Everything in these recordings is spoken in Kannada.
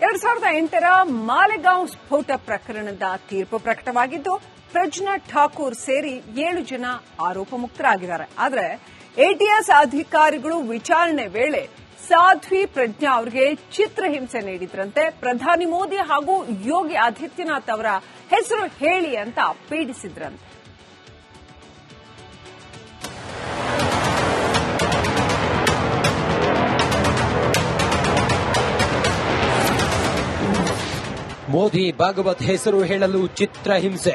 2008ರ ಮಾಲೆಗಾಂವ್ ಸ್ಫೋಟ ಪ್ರಕರಣದ ತೀರ್ಪು ಪ್ರಕಟವಾಗಿದ್ದು, ಪ್ರಜ್ನಾ ಠಾಕೂರ್ ಸೇರಿ 7 ಜನ ಆರೋಪ ಮುಕ್ತರಾಗಿದ್ದಾರೆ. ಆದರೆ ಎಟಿಎಸ್ ಅಧಿಕಾರಿಗಳು ವಿಚಾರಣೆ ವೇಳೆ ಸಾಧ್ವಿ ಪ್ರಜ್ಞಾ ಅವರಿಗೆ ಚಿತ್ರಹಿಂಸೆ ನೀಡಿದ್ರಂತೆ. ಪ್ರಧಾನಿ ಮೋದಿ ಹಾಗೂ ಯೋಗಿ ಆದಿತ್ಯನಾಥ್ ಅವರ ಹೆಸರು ಹೇಳಿ ಅಂತ ಪೀಡಿಸಿದ್ರಂತೆ. ಮೋದಿ ಭಾಗವತ್ ಹೆಸರು ಹೇಳಲು ಚಿತ್ರಹಿಂಸೆ.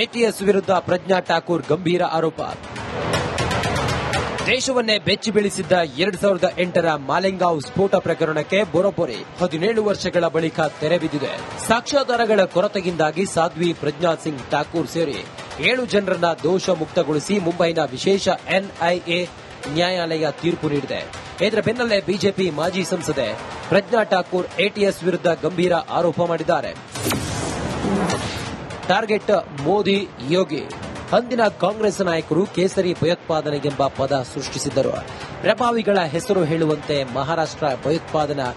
ಎಟಿಎಸ್ ವಿರುದ್ಧ ಪ್ರಜ್ನಾ ಠಾಕೂರ್ ಗಂಭೀರ ಆರೋಪ. ದೇಶವನ್ನೇ ಬೆಚ್ಚಿ ಬೀಳಿಸಿದ್ದ 2008ರ ಮಾಲೆಗಾಂವ್ ಸ್ಫೋಟ ಪ್ರಕರಣಕ್ಕೆ ಬರೋಬ್ಬರಿ 17 ವರ್ಷಗಳ ಬಳಿಕ ತೆರೆ ಬಿದ್ದಿದೆ. ಸಾಕ್ಷ್ಯಾಧಾರಗಳ ಕೊರತೆಯಿಂದಾಗಿ ಸಾಧ್ವಿ ಪ್ರಜ್ನಾ ಸಿಂಗ್ ಠಾಕೂರ್ ಸೇರಿ 7 ಜನರನ್ನ ದೋಷ ಮುಕ್ತಗೊಳಿಸಿ ಮುಂಬೈನ ವಿಶೇಷ ಎನ್ಐಎ ನ್ಯಾಯಾಲಯ ತೀರ್ಪು ನೀಡಿದೆ. ಇದರ ಬೆನ್ನಲ್ಲೇ ಬಿಜೆಪಿ ಮಾಜಿ ಸಂಸದೆ ಪ್ರಜ್ನಾ ಠಾಕೂರ್ ಎಟಿಎಸ್ ವಿರುದ್ಧ ಗಂಭೀರ ಆರೋಪ ಮಾಡಿದ್ದಾರೆ. ಟಾರ್ಗೆಟ್ ಮೋದಿ, ಯೋಗಿ. ಅಂದಿನ ಕಾಂಗ್ರೆಸ್ ನಾಯಕರು ಕೇಸರಿ ಭಯೋತ್ಪಾದನೆ ಎಂಬ ಪದ ಸೃಷ್ಟಿಸಿದ್ದರು. ಪ್ರಭಾವಿಗಳ ಹೆಸರು ಹೇಳುವಂತೆ ಮಹಾರಾಷ್ಟ್ರ ಭಯೋತ್ಪಾದನಾ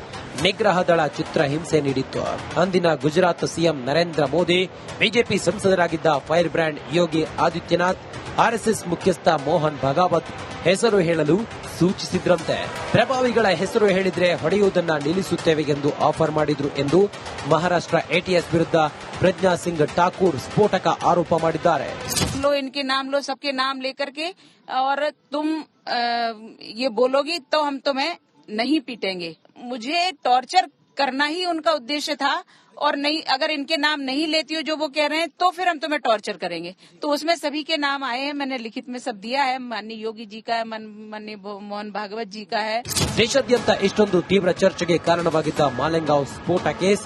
ನಿಗ್ರಹ ದಳ ಚಿತ್ರಹಿಂಸೆ ನೀಡಿತ್ತು. ಅಂದಿನ ಗುಜರಾತ್ ಸಿಎಂ ನರೇಂದ್ರ ಮೋದಿ, ಬಿಜೆಪಿ ಸಂಸದರಾಗಿದ್ದ fire brand Yogi Adityanath, RSS ಮುಖ್ಯಸ್ಥ ಮೋಹನ್ ಭಾಗವತ್ ಹೆಸರು ಹೇಳಲು ಸೂಚಿಸಿದ್ರಂತೆ. ಪ್ರಭಾವಿಗಳ ಹೆಸರು ಹೇಳಿದ್ರೆ ಹೊಡೆಯುವುದನ್ನ ನಿಲ್ಲಿಸುತ್ತೇವೆ ಎಂದು ಆಫರ್ ಮಾಡಿದ್ರು ಎಂದು ಮಹಾರಾಷ್ಟ್ರ ಎಟಿಎಸ್ ವಿರುದ್ಧ ಪ್ರಜ್ನಾ ಸಿಂಗ್ ಠಾಕೂರ್ ಸ್ಫೋಟಕ ಆರೋಪ ಮಾಡಿದ್ದಾರೆ. इनके नाम लो, सबके नाम लेकर के, और तुम ये बोलोगी तो हम तुम्हें नहीं पीटेंगे. मुझे टॉर्चर करना ही उनका उद्देश्य था, और नहीं, अगर इनके नाम नहीं लेती हो जो वो कह रहे हैं तो फिर हम तुम्हें टॉर्चर करेंगे. तो उसमें सभी के नाम आए हैं, मैंने लिखित में सब दिया है. माननीय योगी जी का है, माननीय मोहन भागवत जी का है. ದೇಶಾದ್ಯಂತ ಇಷ್ಟೊಂದು ತೀವ್ರ ಚರ್ಚೆಗೆ ಕಾರಣವಾಗಿದ್ದ ಮಾಲೆಗಾಂವ್ ಸ್ಫೋಟ ಕೇಸ್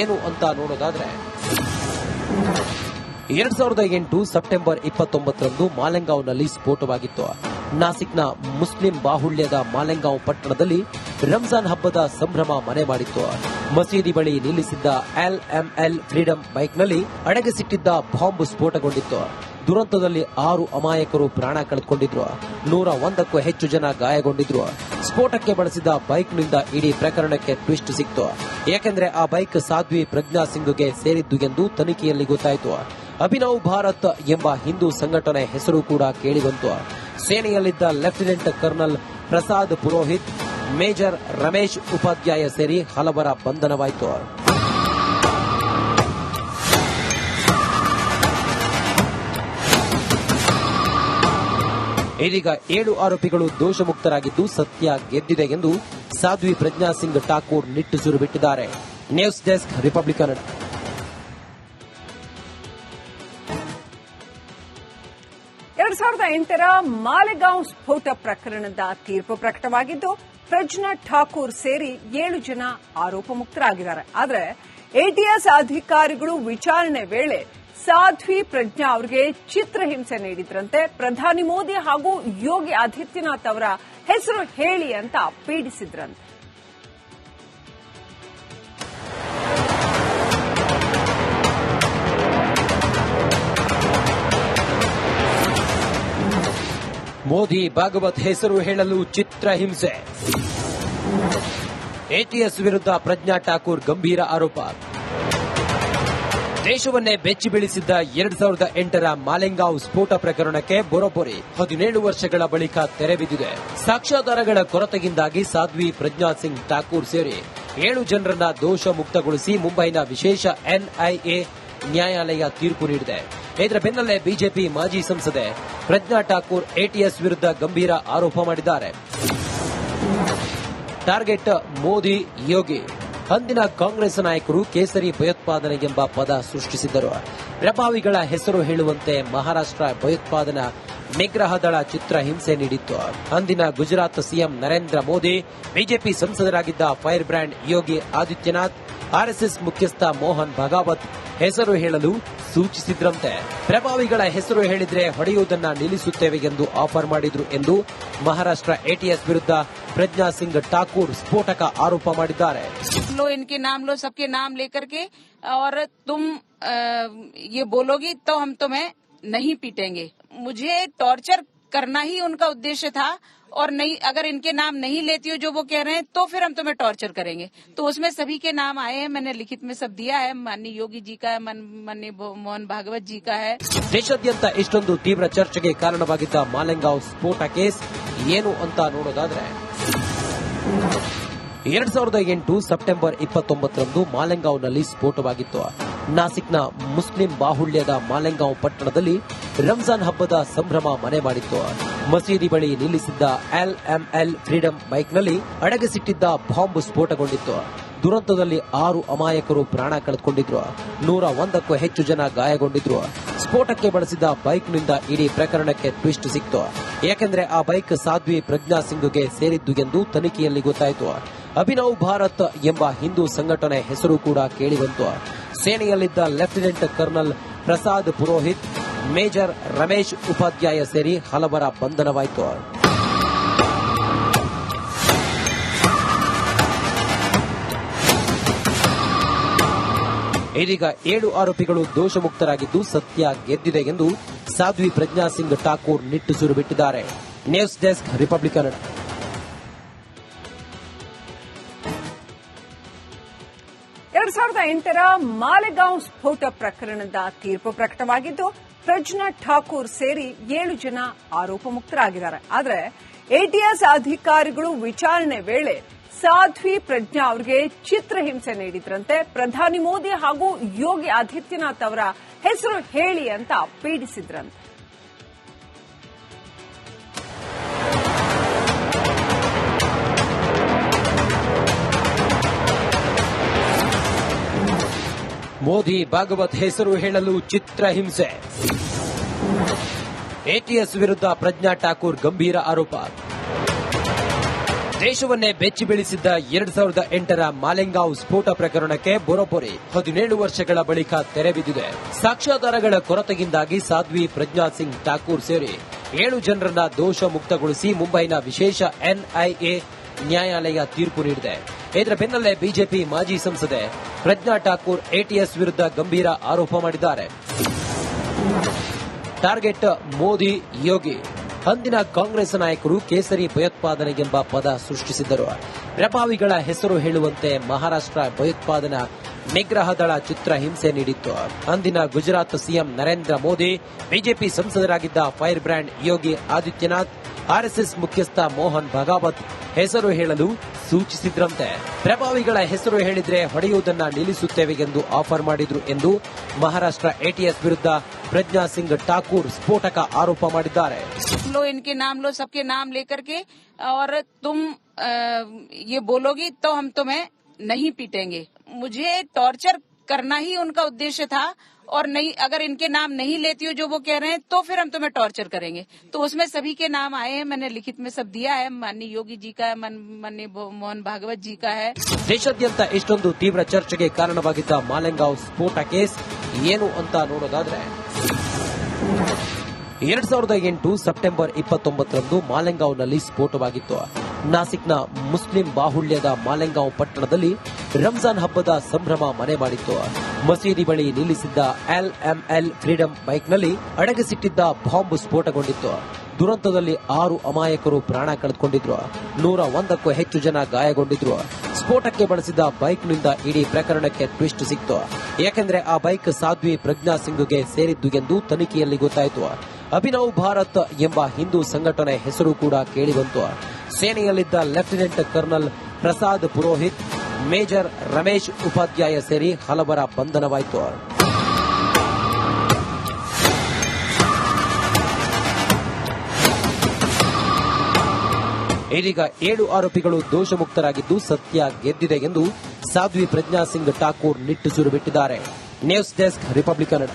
ಏನು ಅಂತ ನೋಡೋದಾದ್ರೆ, 2008 ಸೆಪ್ಟೆಂಬರ್ 29ರಂದು ಮಾಲೆಗಾಂವ್ನಲ್ಲಿ ಸ್ಫೋಟವಾಗಿತ್ತು. ನಾಸಿಕ್ನ ಮುಸ್ಲಿಂ ಬಾಹುಳ್ಯದ ಮಾಲೆಗಾಂವ್ ಪಟ್ಟಣದಲ್ಲಿ ರಂಜಾನ್ ಹಬ್ಬದ ಸಂಭ್ರಮ ಮನೆ ಮಾಡಿತ್ತು. ಮಸೀದಿ ಬಳಿ ನಿಲ್ಲಿಸಿದ್ದ LML ಫ್ರೀಡಂ ಬೈಕ್ನಲ್ಲಿ ಅಡಗಿಸಿಟ್ಟಿದ್ದ ಬಾಂಬ್ ಸ್ಫೋಟಗೊಂಡಿತ್ತು. ದುರಂತದಲ್ಲಿ 6 ಅಮಾಯಕರು ಪ್ರಾಣ ಕಳೆದುಕೊಂಡಿದ್ರು. 101ಕ್ಕೂ ಹೆಚ್ಚು ಜನ ಗಾಯಗೊಂಡಿದ್ರು. ಸ್ಫೋಟಕ್ಕೆ ಬಳಸಿದ ಬೈಕ್ನಿಂದ ಇಡೀ ಪ್ರಕರಣಕ್ಕೆ ಟ್ವಿಸ್ಟ್ ಸಿಕ್ತು. ಯಾಕೆಂದ್ರೆ ಆ ಬೈಕ್ ಸಾಧ್ವಿ ಪ್ರಜ್ನಾ ಸಿಂಗ್ಗೆ ಸೇರಿದ್ದು ಎಂದು ತನಿಖೆಯಲ್ಲಿ ಗೊತ್ತಾಯಿತು. ಅಭಿನವ್ ಭಾರತ್ ಎಂಬ ಹಿಂದೂ ಸಂಘಟನೆ ಹೆಸರು ಕೂಡ ಕೇಳಿಬಂತು. ಸೇನೆಯಲ್ಲಿದ್ದ lieutenant colonel Prasad Purohit, major Ramesh Upadhyay ಸೇರಿ ಹಲವರ ಬಂಧನವಾಯಿತು. ಇದೀಗ 7 ಆರೋಪಿಗಳು ದೋಷಮುಕ್ತರಾಗಿದ್ದು ಸತ್ಯ ಗೆದ್ದಿದೆ ಎಂದು ಸಾಧ್ವಿ ಪ್ರಜ್ನಾ ಸಿಂಗ್ ಠಾಕೂರ್ ನಿಟ್ಟುಸಿರು ಬಿಟ್ಟಿದ್ದಾರೆ. News desk, republic Kannada. 2008ರ ಮಾಲೆಗಾಂವ್ ಸ್ಫೋಟ ಪ್ರಕರಣದ ತೀರ್ಪು ಪ್ರಕಟವಾಗಿದ್ದು, ಪ್ರಜ್ನಾ ಠಾಕೂರ್ ಸೇರಿ 7 ಜನ ಆರೋಪ ಮುಕ್ತರಾಗಿದ್ದಾರೆ. ಆದರೆ ಎಟಿಎಸ್ ಅಧಿಕಾರಿಗಳು ವಿಚಾರಣೆ ವೇಳೆ ಸಾಧ್ವಿ ಪ್ರಜ್ಞಾ ಅವರಿಗೆ ಚಿತ್ರಹಿಂಸೆ ನೀಡಿದ್ರಂತೆ. ಪ್ರಧಾನಿ ಮೋದಿ ಹಾಗೂ ಯೋಗಿ ಆದಿತ್ಯನಾಥ್ ಅವರ ಹೆಸರು ಹೇಳಿ ಅಂತ ಪೀಡಿಸಿದ್ರಂತೆ. ಮೋದಿ ಭಾಗವತ್ ಹೆಸರು ಹೇಳಲು ಚಿತ್ರಹಿಂಸೆ. ಎಟಿಎಸ್ ವಿರುದ್ಧ ಪ್ರಜ್ನಾ ಠಾಕೂರ್ ಗಂಭೀರ ಆರೋಪ. ದೇಶವನ್ನೇ ಬೆಚ್ಚಿ ಬೀಳಿಸಿದ್ದ 2008ರ ಮಾಲೆಗಾಂವ್ ಸ್ಫೋಟ ಪ್ರಕರಣಕ್ಕೆ ಬರೋಬ್ಬರಿ 17 ವರ್ಷಗಳ ಬಳಿಕ ತೆರೆ ಬಿದ್ದಿದೆ. ಸಾಕ್ಷ್ಯಾಧಾರಗಳ ಕೊರತೆಯಿಂದಾಗಿ ಸಾಧ್ವಿ ಪ್ರಜ್ನಾ ಸಿಂಗ್ ಠಾಕೂರ್ ಸೇರಿ 7 ಜನರನ್ನ ದೋಷ ಮುಕ್ತಗೊಳಿಸಿ ಮುಂಬೈನ ವಿಶೇಷ ಎನ್ಐಎ ನ್ಯಾಯಾಲಯ ತೀರ್ಪು ನೀಡಿದೆ. ಇದರ ಬೆನ್ನಲ್ಲೇ ಬಿಜೆಪಿ ಮಾಜಿ ಸಂಸದೆ ಪ್ರಜ್ನಾ ಠಾಕೂರ್ ಎಟಿಎಸ್ ವಿರುದ್ಧ ಗಂಭೀರ ಆರೋಪ ಮಾಡಿದ್ದಾರೆ. ಟಾರ್ಗೆಟ್ ಮೋದಿ, ಯೋಗಿ. ಅಂದಿನ ಕಾಂಗ್ರೆಸ್ ನಾಯಕರು ಕೇಸರಿ ಭಯೋತ್ಪಾದನೆ ಎಂಬ ಪದ ಸೃಷ್ಟಿಸಿದ್ದರು. ಪ್ರಭಾವಿಗಳ ಹೆಸರು ಹೇಳುವಂತೆ ಮಹಾರಾಷ್ಟ್ರ ಭಯೋತ್ಪಾದನಾ ನಿಗ್ರಹ ದಳ ಚಿತ್ರಹಿಂಸೆ ನೀಡಿತ್ತು. ಅಂದಿನ ಗುಜರಾತ್ ಸಿಎಂ ನರೇಂದ್ರ ಮೋದಿ, ಬಿಜೆಪಿ ಸಂಸದರಾಗಿದ್ದ fire brand Yogi Adityanath, RSS ಮುಖ್ಯಸ್ಥ ಮೋಹನ್ ಭಾಗವತ್ ಹೆಸರು ಹೇಳಲು ಸೂಚಿಸಿದ್ರಂತೆ. ಪ್ರಭಾವಿಗಳ ಹೆಸರು ಹೇಳಿದ್ರೆ ಹೊಡೆಯುವುದನ್ನ ನಿಲ್ಲಿಸುತ್ತೇವೆ ಎಂದು ಆಫರ್ ಮಾಡಿದ್ರು ಎಂದು ಮಹಾರಾಷ್ಟ್ರ ಎಟಿಎಸ್ ವಿರುದ್ಧ ಪ್ರಜ್ನಾ ಸಿಂಗ್ ಠಾಕೂರ್ ಸ್ಫೋಟಕ ಆರೋಪ ಮಾಡಿದ್ದಾರೆ. लो, इनके नाम लो, सबके नाम लेकर के, और तुम ये बोलोगी तो हम तुम्हें नहीं पीटेंगे. मुझे टॉर्चर करना ही उनका उद्देश्य था, और नहीं अगर इनके नाम नहीं लेती हो जो वो कह रहे हैं तो फिर हम तुम्हें टॉर्चर करेंगे। तो उसमें सभी के नाम आए हैं, मैंने लिखित में सब दिया है। माननीय योगी जी का है, माननीय मोहन भागवत जी का है। ದೇಶಾದ್ಯಂತ ಇಷ್ಟೊಂದು ತೀವ್ರ ಚರ್ಚೆಗೆ ಕಾರಣವಾಗಿದ್ದ ಮಾಲೆಗಾಂವ್ ಸ್ಫೋಟ ಕೇಸ್ ಏನು ಅಂತ ನೋಡೋದಾದ್ರೆ 2008 ಸೆಪ್ಟೆಂಬರ್ 29ರಂದು ಮಾಲೆಗಾಂವ್ನಲ್ಲಿ ಸ್ಫೋಟವಾಗಿತ್ತು. ನಾಸಿಕ್ನ ಮುಸ್ಲಿಂ ಬಾಹುಳ್ಯದ ಮಾಲೆಗಾಂವ್ ಪಟ್ಟಣದಲ್ಲಿ ರಂಜಾನ್ ಹಬ್ಬದ ಸಂಭ್ರಮ ಮನೆ ಮಾಡಿತ್ತು. ಮಸೀದಿ ಬಳಿ ನಿಲ್ಲಿಸಿದ್ದ LML ಫ್ರೀಡಂ ಬೈಕ್ನಲ್ಲಿ ಅಡಗಿಸಿಟ್ಟಿದ್ದ ಬಾಂಬ್ ಸ್ಫೋಟಗೊಂಡಿತ್ತು. ದುರಂತದಲ್ಲಿ 6 ಅಮಾಯಕರು ಪ್ರಾಣ ಕಳೆದುಕೊಂಡಿದ್ರು. 101ಕ್ಕೂ ಹೆಚ್ಚು ಜನ ಗಾಯಗೊಂಡಿದ್ರು. ಸ್ಫೋಟಕ್ಕೆ ಬಳಸಿದ ಬೈಕ್ನಿಂದ ಇಡೀ ಪ್ರಕರಣಕ್ಕೆ ಟ್ವಿಸ್ಟ್ ಸಿಕ್ತು. ಯಾಕೆಂದ್ರೆ ಆ ಬೈಕ್ ಸಾಧ್ವಿ ಪ್ರಜ್ಞಾ ಸಿಂಗ್ಗೆ ಸೇರಿದ್ದು ಎಂದು ತನಿಖೆಯಲ್ಲಿ ಗೊತ್ತಾಯಿತು. ಅಭಿನವ್ ಭಾರತ್ ಎಂಬ ಹಿಂದೂ ಸಂಘಟನೆ ಹೆಸರು ಕೂಡ ಕೇಳಿಬಂತು. ಸೇನೆಯಲ್ಲಿದ್ದ lieutenant colonel Prasad Purohit, major Ramesh Upadhyay ಸೇರಿ ಹಲವರ ಬಂಧನವಾಯಿತು. ಇದೀಗ 7 ಆರೋಪಿಗಳು ದೋಷಮುಕ್ತರಾಗಿದ್ದು ಸತ್ಯ ಗೆದ್ದಿದೆ ಎಂದು ಸಾಧ್ವಿ ಪ್ರಜ್ಞಾ ಸಿಂಗ್ ಠಾಕೂರ್ ನಿಟ್ಟುಸಿರು ಬಿಟ್ಟಿದ್ದಾರೆ. News desk republican. 2008ರ ಮಾಲೆಗಾಂವ್ ಸ್ಫೋಟ ಪ್ರಕರಣದ ತೀರ್ಪು ಪ್ರಕಟವಾಗಿದ್ದು ಪ್ರಜ್ಞಾ ಠಾಕೂರ್ ಸೇರಿ 7 ಜನ ಆರೋಪ ಮುಕ್ತರಾಗಿದ್ದಾರೆ. ಆದರೆ ಎಟಿಎಸ್ ಅಧಿಕಾರಿಗಳು ವಿಚಾರಣೆ ವೇಳೆ ಸಾಧ್ವಿ ಪ್ರಜ್ಞಾ ಅವರಿಗೆ ಚಿತ್ರಹಿಂಸೆ ನೀಡಿದ್ರಂತೆ. ಪ್ರಧಾನಿ ಮೋದಿ ಹಾಗೂ ಯೋಗಿ ಆದಿತ್ಯನಾಥ್ ಅವರ ಹೆಸರು ಹೇಳಿ ಅಂತ ಪೀಡಿಸಿದ್ರಂತೆ. ಮೋದಿ ಭಾಗವತ್ ಹೆಸರು ಹೇಳಲು ಚಿತ್ರಹಿಂಸೆ. ಎಟಿಎಸ್ ವಿರುದ್ಧ ಪ್ರಜ್ಞಾ ಠಾಕೂರ್ ಗಂಭೀರ ಆರೋಪ. ದೇಶವನ್ನೇ ಬೆಚ್ಚಿ ಬೀಳಿಸಿದ್ದ 2008ರ ಮಾಲೆಗಾಂವ್ ಸ್ಫೋಟ ಪ್ರಕರಣಕ್ಕೆ ಬರೋಬ್ಬರಿ 17 ವರ್ಷಗಳ ಬಳಿಕ ತೆರೆ ಬಿದ್ದಿದೆ. ಸಾಕ್ಷ್ಯಾಧಾರಗಳ ಕೊರತೆಯಿಂದಾಗಿ ಸಾಧ್ವಿ ಪ್ರಜ್ಞಾ ಸಿಂಗ್ ಠಾಕೂರ್ ಸೇರಿ 7 ಜನರನ್ನ ದೋಷ ಮುಕ್ತಗೊಳಿಸಿ ಮುಂಬೈನ ವಿಶೇಷ NIA ನ್ಯಾಯಾಲಯ ತೀರ್ಪು ನೀಡಿದೆ. ಇದರ ಬೆನ್ನಲ್ಲೇ ಬಿಜೆಪಿ ಮಾಜಿ ಸಂಸದೆ ಪ್ರಜ್ಞಾ ಠಾಕೂರ್ ಎಟಿಎಸ್ ವಿರುದ್ಧ ಗಂಭೀರ ಆರೋಪ ಮಾಡಿದ್ದಾರೆ. ಟಾರ್ಗೆಟ್ ಮೋದಿ, ಯೋಗಿ. ಅಂದಿನ ಕಾಂಗ್ರೆಸ್ ನಾಯಕರು ಕೇಸರಿ ಭಯೋತ್ಪಾದನೆ ಎಂಬ ಪದ ಸೃಷ್ಟಿಸಿದ್ದರು. ಪ್ರಭಾವಿಗಳ ಹೆಸರು ಹೇಳುವಂತೆ ಮಹಾರಾಷ್ಟ್ರ ಭಯೋತ್ಪಾದನಾ ನಿಗ್ರಹ ದಳ ಚಿತ್ರಹಿಂಸೆ ನೀಡಿತ್ತು. ಅಂದಿನ ಗುಜರಾತ್ ಸಿಎಂ ನರೇಂದ್ರ ಮೋದಿ, ಬಿಜೆಪಿ ಸಂಸದರಾಗಿದ್ದ fire brand Yogi Adityanath, RSS ಮುಖ್ಯಸ್ಥ ಮೋಹನ್ ಭಾಗವತ್ ಹೆಸರು ಹೇಳಲು ಸೂಚಿಸಿದ್ರಂತೆ. ಪ್ರಭಾವಿಗಳ ಹೆಸರು ಹೇಳಿದ್ರೆ ಹೊಡೆಯುವುದನ್ನ ನಿಲ್ಲಿಸುತ್ತೇವೆ ಎಂದು ಆಫರ್ ಮಾಡಿದ್ರು ಎಂದು ಮಹಾರಾಷ್ಟ್ರ ಎಟಿಎಸ್ ವಿರುದ್ಧ ಪ್ರಜ್ಞಾ ಸಿಂಗ್ ಠಾಕೂರ್ ಸ್ಫೋಟಕ ಆರೋಪ ಮಾಡಿದ್ದಾರೆ. लो इनके नाम लो, सबके नाम लेकर के और तुम ये बोलोगी तो हम तुम्हें नहीं पीटेंगे। मुझे टॉर्चर करना ही उनका उद्देश्य था और नहीं अगर इनके नाम नहीं लेती हो जो वो कह रहे हैं तो फिर हम तुम्हें टॉर्चर करेंगे। तो उसमें सभी के नाम आए हैं, मैंने लिखित में सब दिया है। माननीय योगी जी का है, माननीय मोहन भागवत जी का है. ದೇಶಾದ್ಯಂತ ಇಷ್ಟೊಂದು ತೀವ್ರ ಚರ್ಚೆಗೆ ಕಾರಣವಾಗಿದ್ದ ಮಾಲೆಗಾಂವ್ ಸ್ಫೋಟ ಕೇಸ್ ಏನು ಅಂತ ನೋಡೋದಾದ್ರೆ 2008 ಸೆಪ್ಟೆಂಬರ್ 29ರಂದು ಮಾಲೆಗಾಂವ್ನಲ್ಲಿ ಸ್ಫೋಟವಾಗಿತ್ತು. ನಾಸಿಕ್ನ ಮುಸ್ಲಿಂ ಬಾಹುಳ್ಯದ ಮಾಲೆಗಾಂವ್ ಪಟ್ಟಣದಲ್ಲಿ ರಂಜಾನ್ ಹಬ್ಬದ ಸಂಭ್ರಮ ಮನೆ ಮಾಡಿತ್ತು. ಮಸೀದಿ ಬಳಿ ನಿಲ್ಲಿಸಿದ್ದ LML ಫ್ರೀಡಂ ಬೈಕ್ನಲ್ಲಿ ಅಡಗಿಸಿಟ್ಟಿದ್ದ ಬಾಂಬ್ ಸ್ಫೋಟಗೊಂಡಿತ್ತು. ದುರಂತದಲ್ಲಿ 6 ಅಮಾಯಕರು ಪ್ರಾಣ ಕಳೆದುಕೊಂಡಿದ್ರು. 101ಕ್ಕೂ ಹೆಚ್ಚು ಜನ ಗಾಯಗೊಂಡಿದ್ರು. ಸ್ಫೋಟಕ್ಕೆ ಬಳಸಿದ ಬೈಕ್ನಿಂದ ಇಡೀ ಪ್ರಕರಣಕ್ಕೆ ಟ್ವಿಸ್ಟ್ ಸಿಕ್ತು. ಯಾಕೆಂದ್ರೆ ಆ ಬೈಕ್ ಸಾಧ್ವಿ ಪ್ರಜ್ಞಾ ಸಿಂಗ್ಗೆ ಸೇರಿದ್ದು ಎಂದು ತನಿಖೆಯಲ್ಲಿ ಗೊತ್ತಾಯಿತು. ಅಭಿನವ್ ಭಾರತ್ ಎಂಬ ಹಿಂದೂ ಸಂಘಟನೆ ಹೆಸರು ಕೂಡ ಕೇಳಿಬಂತು. ಸೇನೆಯಲ್ಲಿದ್ದ lieutenant colonel Prasad Purohit, major Ramesh Upadhyay ಸೇರಿ ಹಲವರ ಬಂಧನವಾಯಿತು. ಇದೀಗ 7 ಆರೋಪಿಗಳು ದೋಷಮುಕ್ತರಾಗಿದ್ದು ಸತ್ಯ ಗೆದ್ದಿದೆ ಎಂದು ಸಾಧ್ವಿ ಪ್ರಜ್ಞಾ ಸಿಂಗ್ ಠಾಕೂರ್ ನಿಟ್ಟುಸಿರು ಬಿಟ್ಟಿದ್ದಾರೆ. News desk Republican.